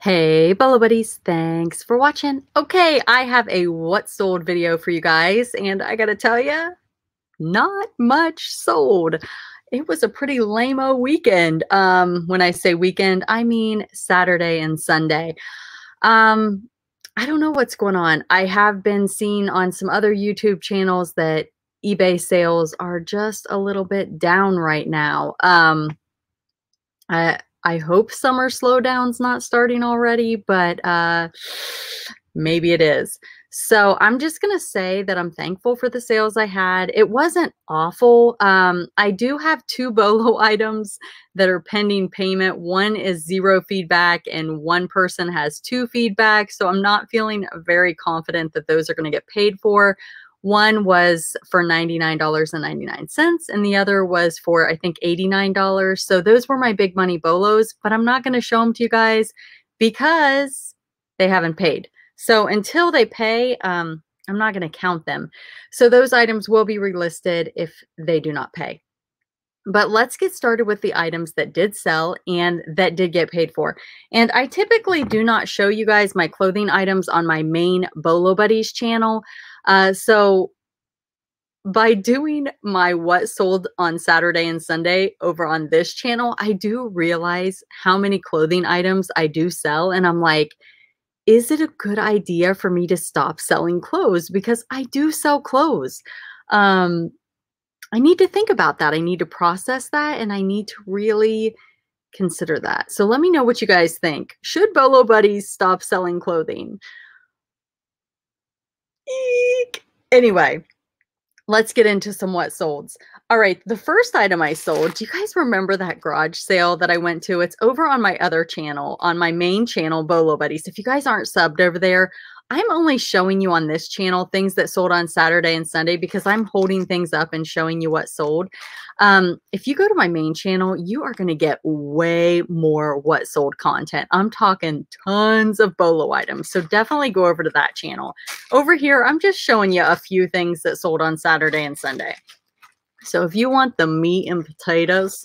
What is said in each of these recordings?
Hey, Bolo buddies, thanks for watching. Okay, I have a what sold video for you guys, and I gotta tell you, not much sold. It was a pretty lame-o weekend. When I say weekend, I mean Saturday and Sunday. Um, I don't know what's going on. I have been seeing on some other YouTube channels that eBay sales are just a little bit down right now. I hope summer slowdown's not starting already, but maybe it is. So I'm just gonna say that I'm thankful for the sales I had. It wasn't awful. I do have two Bolo items that are pending payment. One is 0 feedback, and one person has 2 feedback. So I'm not feeling very confident that those are gonna get paid for. One was for $99.99, and the other was for, I think, $89. So those were my big money Bolos, but I'm not going to show them to you guys because they haven't paid. So until they pay, I'm not going to count them. So those items will be relisted if they do not pay. But let's get started with the items that did sell and that did get paid for. And I typically do not show you guys my clothing items on my main Bolo Buddies channel. So by doing my what sold on Saturday and Sunday over on this channel, I do realize how many clothing items I do sell. And I'm like, is it a good idea for me to stop selling clothes? Because I do sell clothes. I need to think about that. I need to process that, and I need to really consider that. So let me know what you guys think. Should Bolo Buddies stop selling clothing? Eek. Anyway, let's get into some what solds. All right, the first item I sold, do you guys remember that garage sale that I went to? It's over on my other channel, on my main channel, Bolo Buddies. If you guys aren't subbed over there, I'm only showing you on this channel things that sold on Saturday and Sunday because I'm holding things up and showing you what sold. If you go to my main channel, you are going to get way more what sold content. I'm talking tons of Bolo items. So definitely go over to that channel. Over here, I'm just showing you a few things that sold on Saturday and Sunday. So if you want the meat and potatoes,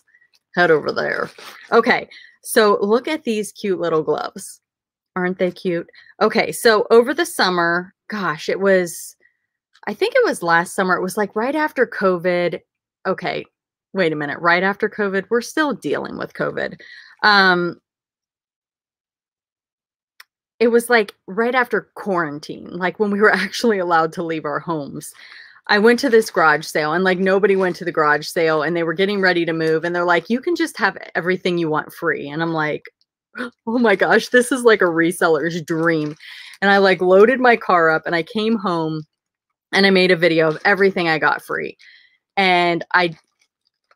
head over there. Okay, so look at these cute little gloves. Aren't they cute? Okay, so over the summer, gosh, it was, I think it was last summer. It was like right after COVID. Okay, wait a minute. Right after COVID, we're still dealing with COVID. It was like right after quarantine, like when we were actually allowed to leave our homes. I went to this garage sale, and like nobody went to the garage sale, and they were getting ready to move, and they're like, you can just have everything you want free. And I'm like, oh my gosh, this is like a reseller's dream. And I like loaded my car up, and I came home and I made a video of everything I got free. And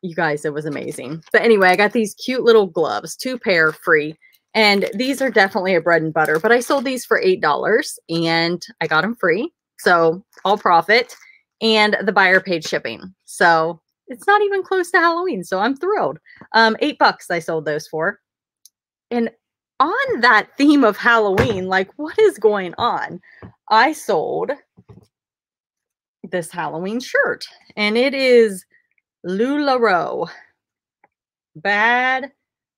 you guys, it was amazing. But anyway, I got these cute little gloves, 2 pair free. And these are definitely a bread and butter, but I sold these for $8 and I got them free. So all profit, and the buyer paid shipping. So it's not even close to Halloween. So I'm thrilled. $8 I sold those for. And on that theme of Halloween, like what is going on? I sold this Halloween shirt, and it is LuLaRoe. Bad,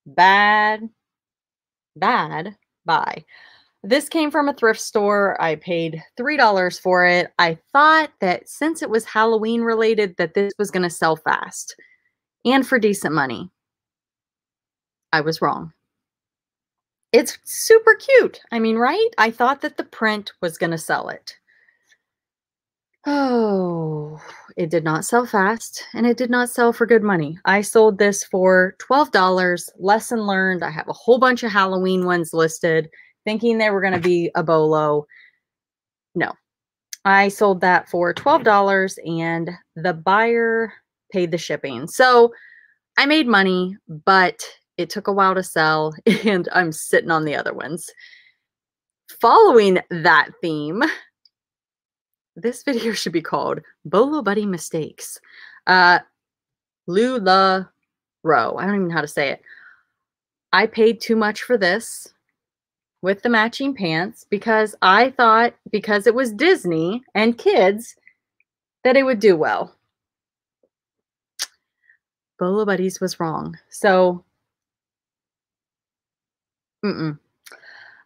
bad, bad buy. This came from a thrift store. I paid $3 for it. I thought that since it was Halloween related, that this was going to sell fast and for decent money. I was wrong. It's super cute. I mean, right? I thought that the print was going to sell it. Oh, it did not sell fast, and it did not sell for good money. I sold this for $12. Lesson learned. I have a whole bunch of Halloween ones listed, thinking they were going to be a Bolo. No, I sold that for $12, and the buyer paid the shipping. So I made money, but it took a while to sell, and I'm sitting on the other ones. Following that theme, this video should be called Bolo Buddy Mistakes. LuLaRoe. I don't even know how to say it. I paid too much for this with the matching pants because I thought, because it was Disney and kids, that it would do well. Bolo Buddies was wrong. So,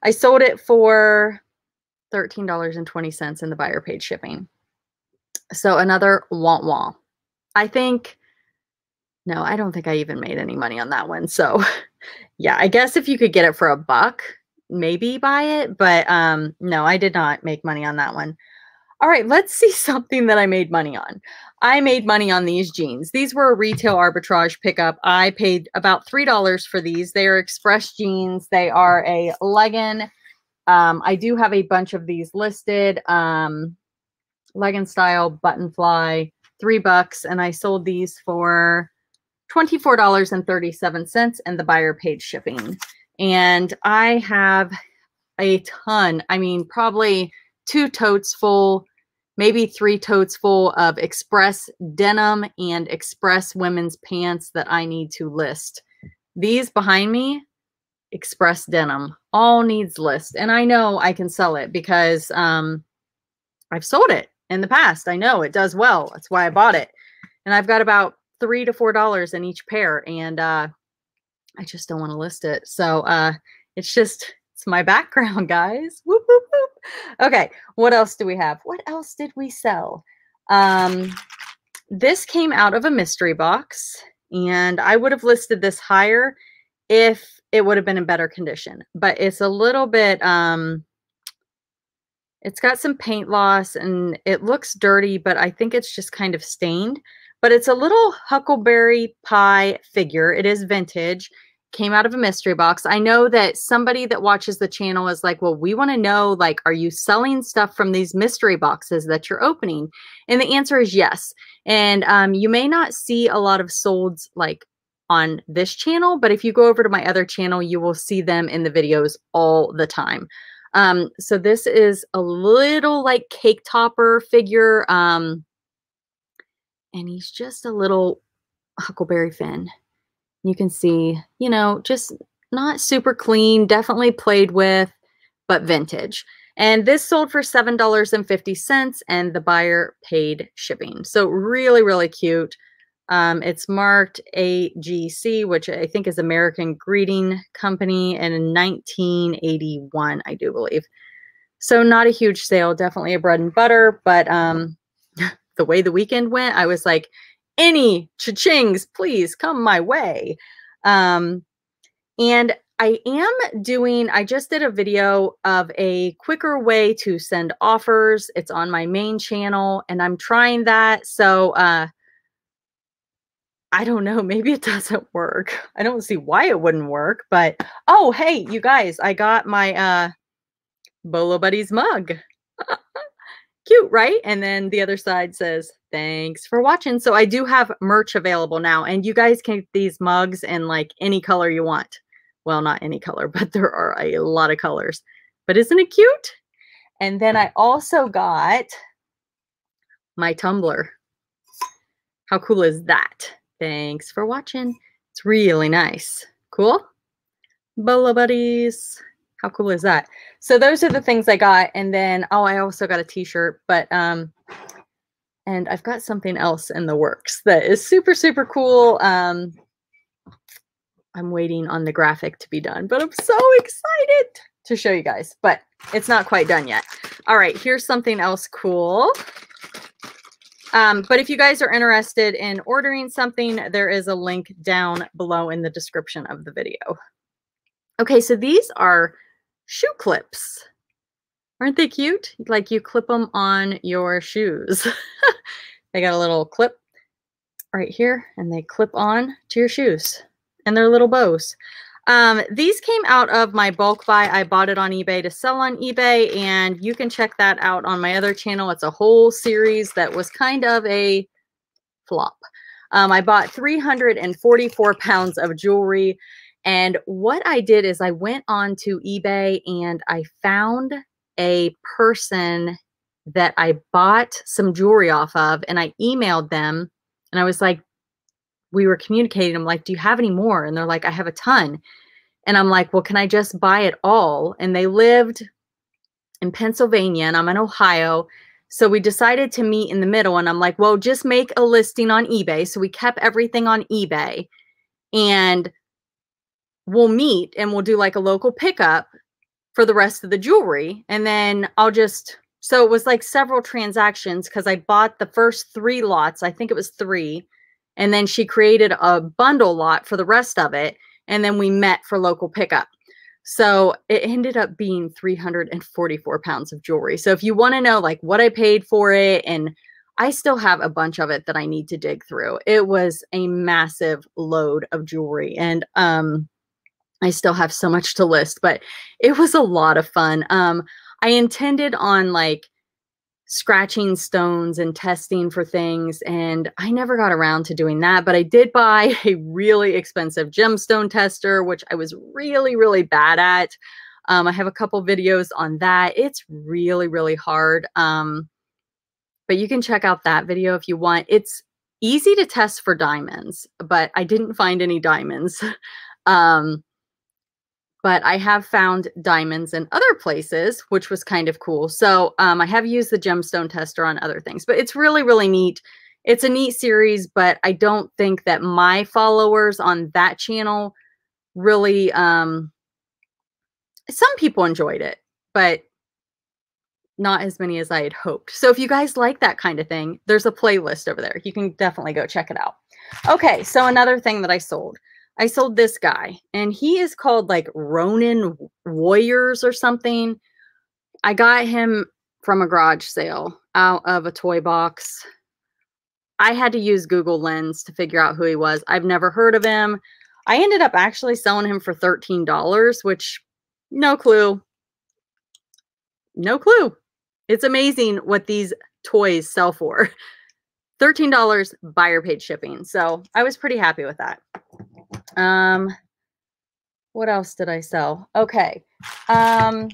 I sold it for $13.20 and the buyer paid shipping. So another wah-wah. I think, no, I don't think I even made any money on that one. So yeah, I guess if you could get it for $1, maybe buy it. But no, I did not make money on that one. All right, let's see something that I made money on. I made money on these jeans. These were a retail arbitrage pickup. I paid about $3 for these. They are express jeans. They are a legging. I do have a bunch of these listed. Legging style, button fly, $3. And I sold these for $24.37 and the buyer paid shipping. And I have a ton, I mean, probably 2 totes full, maybe 3 totes full of express denim and express women's pants that I need to list. These behind me, express denim, all needs list. And I know I can sell it because I've sold it in the past. I know it does well. That's why I bought it. And I've got about $3 to $4 in each pair. And I just don't want to list it. So it's my background, guys. Whoop, whoop, whoop. Okay, what else do we have? What else did we sell? This came out of a mystery box, and I would have listed this higher if it would have been in better condition. But it's a little bit, it's got some paint loss, and it looks dirty, but I think it's just kind of stained. But it's a little Huckleberry Pie figure. It is vintage. Came out of a mystery box. I know that somebody that watches the channel is like, well, we want to know, like, are you selling stuff from these mystery boxes that you're opening? And the answer is yes. And you may not see a lot of solds like on this channel, but if you go over to my other channel, you will see them in the videos all the time. So this is a little like cake topper figure. And he's just a little Huckleberry Finn. You can see, you know, just not super clean, definitely played with, but vintage. And this sold for $7.50 and the buyer paid shipping. So really, really cute. It's marked AGC, which I think is American Greeting Company, and in 1981, I do believe. So not a huge sale, definitely a bread and butter, but the way the weekend went, I was like, any cha-chings, please come my way. And I just did a video of a quicker way to send offers. It's on my main channel and I'm trying that. So, I don't know, maybe it doesn't work. I don't see why it wouldn't work, but, oh, hey, you guys, I got my, Bolo Buddies mug. Cute, right? And then the other side says, thanks for watching. So I do have merch available now, and you guys can get these mugs in like any color you want. Well, not any color, but there are a lot of colors. But isn't it cute? And then I also got my tumbler. How cool is that? Thanks for watching. It's really nice. Cool? Bolo Buddies. How cool is that? So those are the things I got. And then, oh, I also got a t-shirt, but, and I've got something else in the works that is super, super cool. I'm waiting on the graphic to be done, but I'm so excited to show you guys, but it's not quite done yet. All right, here's something else cool. But if you guys are interested in ordering something, there is a link down below in the description of the video. Okay, so these are shoe clips. Aren't they cute? Like you clip them on your shoes. They got a little clip right here and they clip on to your shoes and they're little bows. These came out of my bulk buy. I bought it on eBay to sell on eBay, and you can check that out on my other channel. It's a whole series that was kind of a flop. I bought 344 pounds of jewelry. And what I did is I went on to eBay and I found a person that I bought some jewelry off of, and I emailed them and I was like, we were communicating. I'm like, do you have any more? And they're like, I have a ton. And I'm like, well, can I just buy it all? And they lived in Pennsylvania and I'm in Ohio. So we decided to meet in the middle, and I'm like, well, just make a listing on eBay. So we kept everything on eBay, and we'll meet and we'll do like a local pickup for the rest of the jewelry. And then so it was like several transactions because I bought the first 3 lots. I think it was 3. And then she created a bundle lot for the rest of it. And then we met for local pickup. So it ended up being 344 pounds of jewelry. So if you want to know like what I paid for it, and I still have a bunch of it that I need to dig through. It was a massive load of jewelry, and I still have so much to list, but it was a lot of fun. I intended on like scratching stones and testing for things, and I never got around to doing that, but I did buy a really expensive gemstone tester, which I was really, really bad at. I have a couple videos on that. It's really, really hard. But you can check out that video if you want. It's easy to test for diamonds, but I didn't find any diamonds. But I have found diamonds in other places, which was kind of cool. So I have used the gemstone tester on other things, but it's really, really neat. It's a neat series, but I don't think that my followers on that channel really, some people enjoyed it, but not as many as I had hoped. So if you guys like that kind of thing, there's a playlist over there. You can definitely go check it out. Okay, so another thing that I sold this guy, and he is called like Ronin Warriors or something. I got him from a garage sale out of a toy box. I had to use Google Lens to figure out who he was. I've never heard of him. I ended up actually selling him for $13, which no clue. No clue. It's amazing what these toys sell for. $13 buyer paid shipping. So I was pretty happy with that. What else did I sell? Okay. I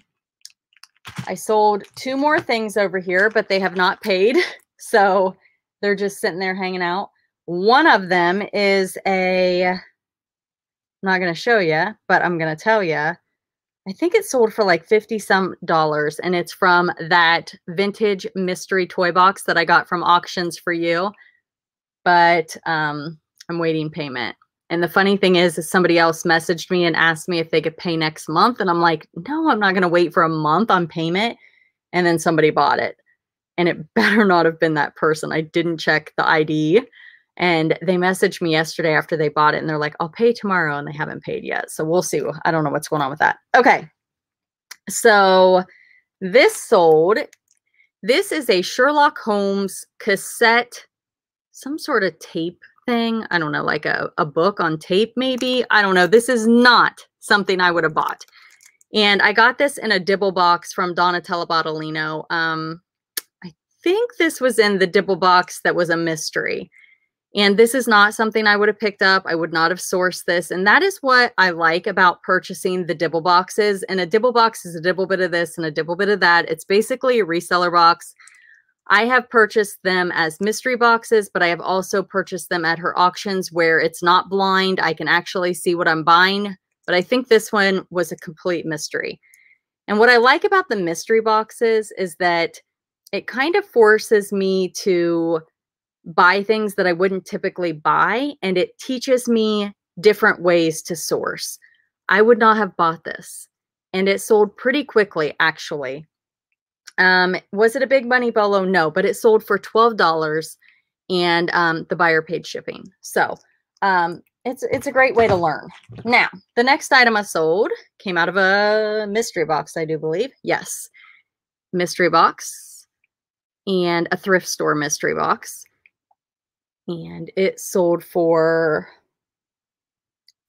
sold 2 more things over here, but they have not paid. So they're just sitting there hanging out. One of them is I'm not going to show you, but I'm going to tell you. I think it sold for like $50 some, and it's from that vintage mystery toy box that I got from Auctions for You. But I'm waiting payment. And the funny thing is somebody else messaged me and asked me if they could pay next month. And I'm like, no, I'm not going to wait for a month on payment. And then somebody bought it. And it better not have been that person. I didn't check the ID. And they messaged me yesterday after they bought it. And they're like, I'll pay tomorrow. And they haven't paid yet. So we'll see. I don't know what's going on with that. Okay. So this sold. This is a Sherlock Holmes cassette, some sort of tape thing. I don't know, like a book on tape maybe. I don't know. This is not something I would have bought. And I got this in a dibble box from Donatella Bottolino. I think this was in the dibble box that was a mystery. And this is not something I would have picked up. I would not have sourced this. And that is what I like about purchasing the dibble boxes. And a dibble box is a dibble bit of this and a dibble bit of that. It's basically a reseller box. I have purchased them as mystery boxes, but I have also purchased them at her auctions where it's not blind. I can actually see what I'm buying. But I think this one was a complete mystery. And what I like about the mystery boxes is that it kind of forces me to buy things that I wouldn't typically buy, and it teaches me different ways to source. I would not have bought this, and it sold pretty quickly, actually. Was it a big money bolo? No, but it sold for $12, and the buyer paid shipping. So it's a great way to learn. Now, the next item I sold came out of a mystery box, I do believe. Yes, mystery box and a thrift store mystery box. And it sold for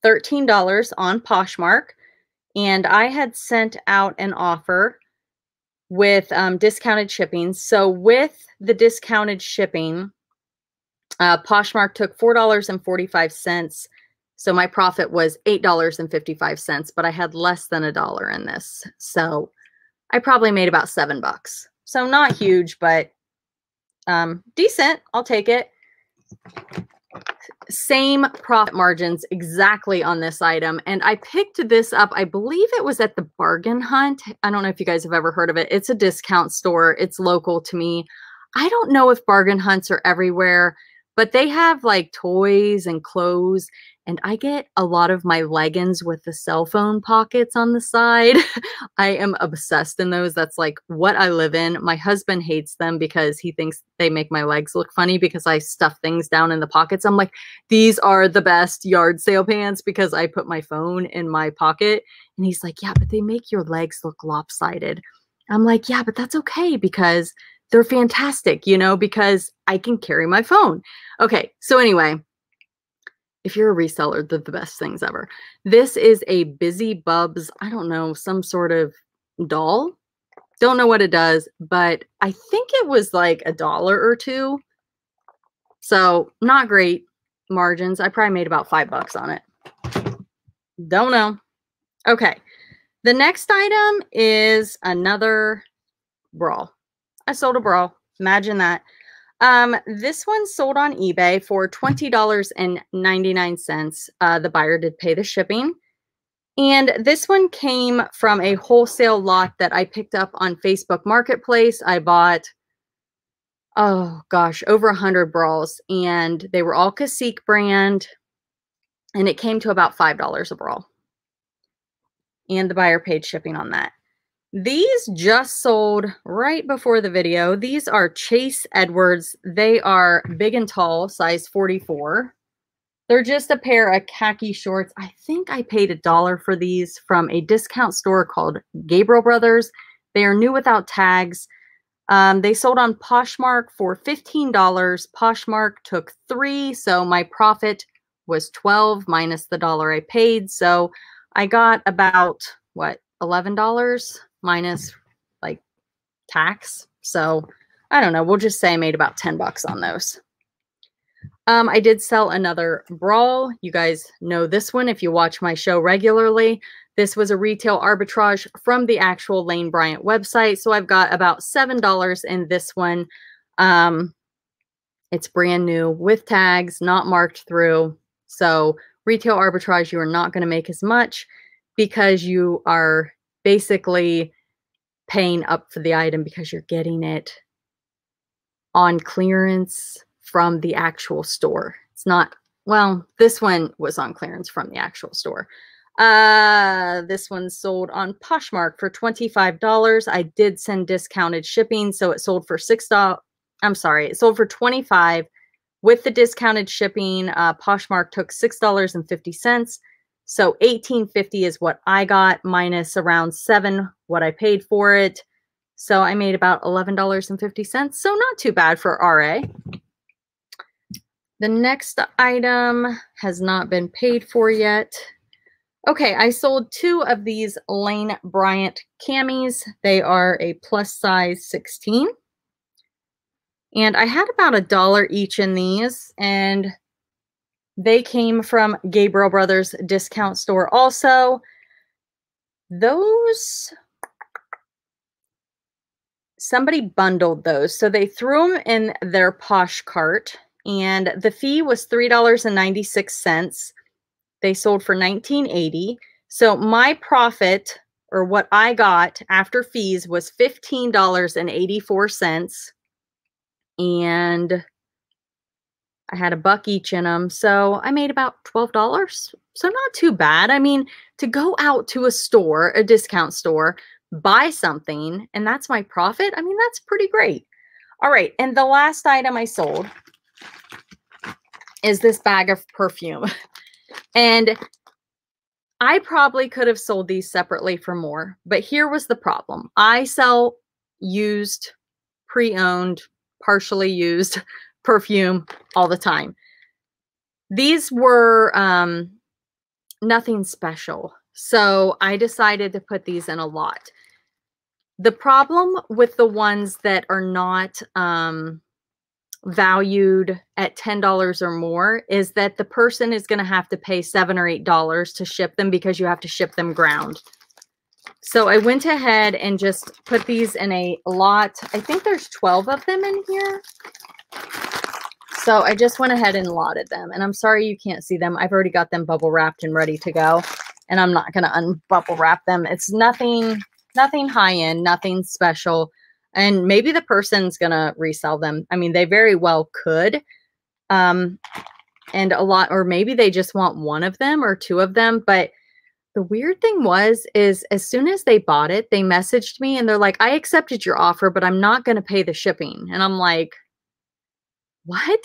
$13 on Poshmark. And I had sent out an offer with discounted shipping. So with the discounted shipping, Poshmark took $4.45. So my profit was $8.55, but I had less than $1 in this. So I probably made about $7. So not huge, but decent. I'll take it. Same profit margins exactly on this item. And I picked this up, I believe it was at the Bargain Hunt. I don't know if you guys have ever heard of it. It's a discount store. It's local to me. I don't know if Bargain Hunts are everywhere, But they have like toys and clothes, and I get a lot of my leggings with the cell phone pockets on the side. I am obsessed in those. That's like what I live in. My husband hates them because he thinks they make my legs look funny because I stuff things down in the pockets. I'm like, these are the best yard sale pants because I put my phone in my pocket. And he's like, yeah, but they make your legs look lopsided. I'm like, yeah, but that's okay because they're fantastic, you know, because I can carry my phone. Okay, so anyway, if you're a reseller, they're the best things ever. This is a Busy Bubs, I don't know, some sort of doll. Don't know what it does, but I think it was like $1 or $2. So not great margins. I probably made about $5 on it. Don't know. Okay, the next item is another bra. I sold a bra. Imagine that. This one sold on eBay for $20.99. The buyer did pay the shipping. And this one came from a wholesale lot that I picked up on Facebook Marketplace. I bought, oh gosh, over 100 bras, and they were all Cacique brand, and it came to about $5 a bra. And the buyer paid shipping on that. These just sold right before the video. These are Chase Edwards. They are big and tall, size 44. They're just a pair of khaki shorts. I think I paid $1 for these from a discount store called Gabriel Brothers. They are new without tags. They sold on Poshmark for $15. Poshmark took 3, so my profit was 12 minus the $1 I paid. So I got about, what, $11 minus like tax. So I don't know. We'll just say I made about $10 on those. I did sell another bra. You guys know this one if you watch my show regularly. This was a retail arbitrage from the actual Lane Bryant website. So I've got about $7 in this one. It's brand new with tags, not marked through. So retail arbitrage, you are not going to make as much because you are basically paying up for the item because you're getting it on clearance from the actual store. It's not, well, this one was on clearance from the actual store. This one sold on Poshmark for $25. I did send discounted shipping, so it sold for $6. I'm sorry, it sold for $25 with the discounted shipping. Poshmark took $6.50. So $18.50 is what I got minus around $7 what I paid for it. So I made about $11.50. So not too bad for RA. The next item has not been paid for yet. Okay, I sold 2 of these Lane Bryant camis. They are a plus size 16. And I had about $1 each in these, and they came from Gabriel Brothers discount store also. Those, somebody bundled those. So they threw them in their Posh cart, and the fee was $3.96. They sold for $19.80. So my profit, or what I got after fees, was $15.84. And I had $1 each in them. So I made about $12. So not too bad. I mean, to go out to a store, a discount store, buy something, and that's my profit, I mean, that's pretty great. All right. And the last item I sold is this bag of perfume. And I probably could have sold these separately for more, but here was the problem. I sell used, pre-owned, partially used perfume all the time. These were nothing special. So I decided to put these in a lot. The problem with the ones that are not valued at $10 or more is that the person is going to have to pay $7 or $8 to ship them because you have to ship them ground. So I went ahead and just put these in a lot. I think there's 12 of them in here. So I just went ahead and lotted them. And I'm sorry you can't see them. I've already got them bubble wrapped and ready to go. And I'm not going to unbubble wrap them. It's nothing high end, nothing special. And maybe the person's going to resell them. I mean, they very well could. And a lot, or maybe they just want one of them or two of them. But the weird thing is as soon as they bought it, they messaged me and they're like, I accepted your offer, but I'm not going to pay the shipping. And I'm like, what?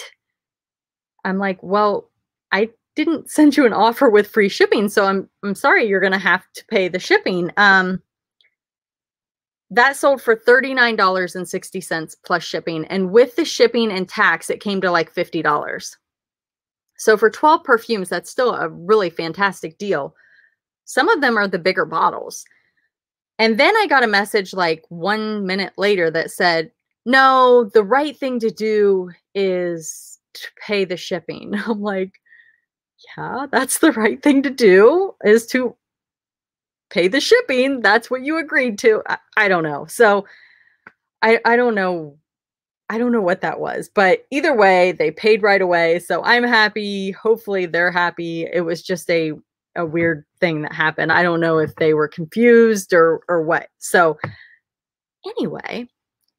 I'm like, well, I didn't send you an offer with free shipping, so I'm sorry, you're going to have to pay the shipping. That sold for $39.60 plus shipping. And with the shipping and tax, it came to like $50. So for 12 perfumes, that's still a really fantastic deal. Some of them are the bigger bottles. And then I got a message like 1 minute later that said, no, the right thing to do is to pay the shipping. I'm like, yeah, that's the right thing to do, is to pay the shipping. That's what you agreed to. I don't know. So I don't know. I don't know what that was, but either way, they paid right away. So I'm happy. Hopefully they're happy. It was just a weird thing that happened. I don't know if they were confused or what. So anyway,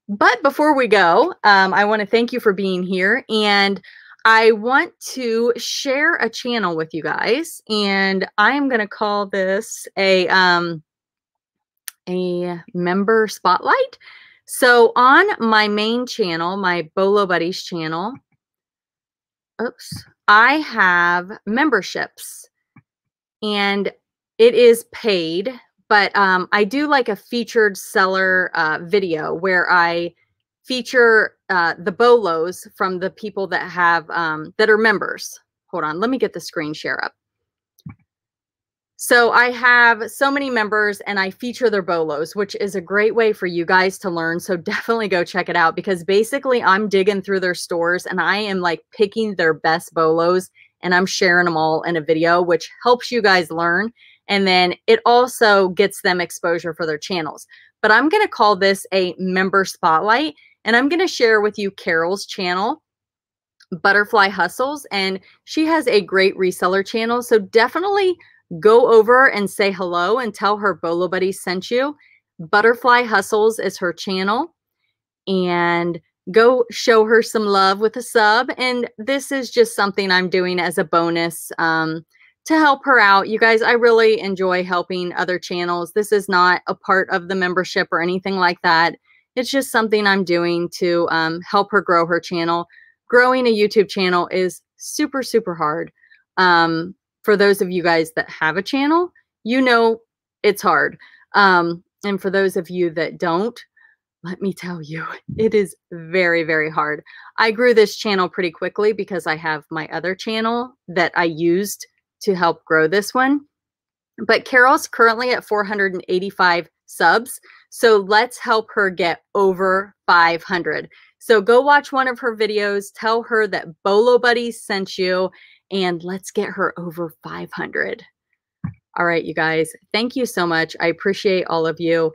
but before we go, I want to thank you for being here, and I want to share a channel with you guys, and I am going to call this a member spotlight. So on my main channel, my Bolo Buddies channel, I have memberships, and it is paid, but I do like a featured seller video where I feature the Bolos from the people that have that are members. Hold on, let me get the screen share up. So I have so many members and I feature their Bolos, which is a great way for you guys to learn. So definitely go check it out, because basically I'm digging through their stores and I am like picking their best Bolos and I'm sharing them all in a video, which helps you guys learn. And then it also gets them exposure for their channels. But I'm going to call this a member spotlight, and I'm going to share with you Carol's channel, Butterfly Hustles, and she has a great reseller channel. So definitely go over and say hello and tell her Bolo Buddies sent you. Butterfly Hustles is her channel, and go show her some love with a sub. And this is just something I'm doing as a bonus to help her out. You guys, I really enjoy helping other channels. This is not a part of the membership or anything like that. It's just something I'm doing to help her grow her channel. Growing a YouTube channel is super, super hard. For those of you guys that have a channel, you know it's hard. And for those of you that don't, let me tell you, it is very, very hard. I grew this channel pretty quickly because I have my other channel that I used to help grow this one. But Carol's currently at 485 subs. So let's help her get over 500. So go watch one of her videos, tell her that Bolo Buddies sent you, and let's get her over 500. All right, you guys, thank you so much. I appreciate all of you.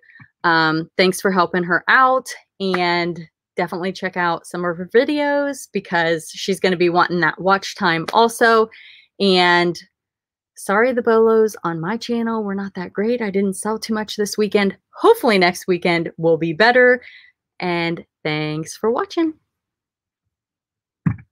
Thanks for helping her out, and definitely check out some of her videos because she's going to be wanting that watch time also. And sorry, the Bolos on my channel were not that great. I didn't sell too much this weekend. Hopefully next weekend will be better. And thanks for watching.